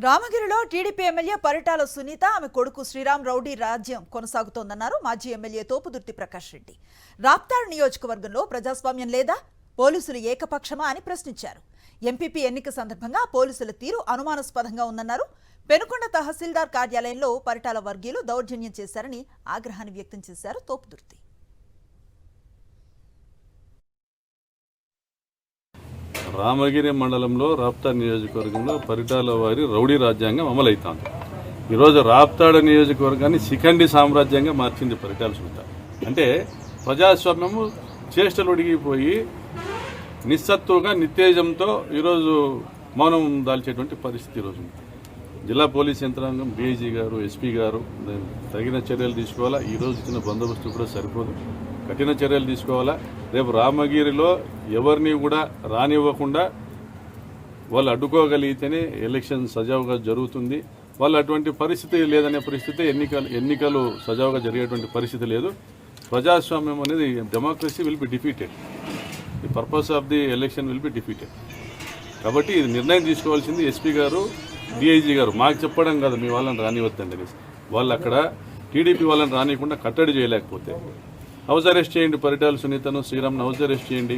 రామగిరిలో TDP MLA Paritala Sunitha ఆమె కొడుకు Sriram rowdy రాజ్యం కొనసాగుతోందన్నారు మాజీ ఎమ్మెల్యే తోపుదుర్తి ప్రకాష్ రెడ్డి. రాప్తాడ్ నియోజకవర్గంలో ప్రజాస్వామ్యం లేదా, పోలీసులు ఏకపక్షమా అని ప్రశ్నించారు. ఎంపీపీ ఎన్నిక సందర్భంగా పోలీసుల తీరు అనుమానాస్పదంగా ఉందన్నారు. పెనుకొండ తహసీల్దార్ కార్యాలయంలో పరిటాల వర్గీయులు దౌర్జన్యం చేశారని ఆగ్రహాన్ని వ్యక్తం చేశారు తోపుదుర్తి. రామగిరి మండలంలో రాప్తాడ్ నియోజకవర్గంలో పరిటాల వారి రౌడీ రాజ్యాంగం అమలవుతోంది. ఈరోజు రాప్తాడ్ నియోజకవర్గాన్ని శిఖండి సామ్రాజ్యంగా మార్చింది పరిటాల సునీత. అంటే ప్రజాస్వామ్యము చేష్టలు ఒడిగిపోయి నిస్సత్తుగా నిత్తేజంతో ఈరోజు మౌనం దాల్చేటువంటి పరిస్థితి ఈరోజు ఉంది. జిల్లా పోలీస్ యంత్రాంగం, డీఐజీ గారు, ఎస్పీ గారు తగిన చర్యలు తీసుకోవాలా. ఈరోజు ఇచ్చిన బందోబస్తు కూడా సరిపోదు, కఠిన చర్యలు తీసుకోవాలా. రేపు రామగిరిలో ఎవరిని కూడా రానివ్వకుండా వాళ్ళు అడ్డుకోగలిగితేనే ఎలక్షన్ సజావుగా జరుగుతుంది. వాళ్ళు అటువంటి పరిస్థితి లేదనే పరిస్థితి, ఎన్నికలు సజావుగా జరిగేటువంటి పరిస్థితి లేదు. ప్రజాస్వామ్యం అనేది, democracy will be defeated, the purpose of the election will be defeated. కాబట్టి ఇది నిర్ణయం తీసుకోవాల్సింది ఎస్పీ గారు, డిఐజీ గారు. మాకు చెప్పడం కాదు మీ వాళ్ళని రానివద్దండి అనేసి. వాళ్ళు అక్కడ టీడీపీ వాళ్ళని రానియకుండా కట్టడి చేయలేకపోతే హౌస్ అరెస్ట్ చేయండి, పరిటాల సునీతను, శ్రీరామ్ను హౌస్ అరెస్ట్ చేయండి.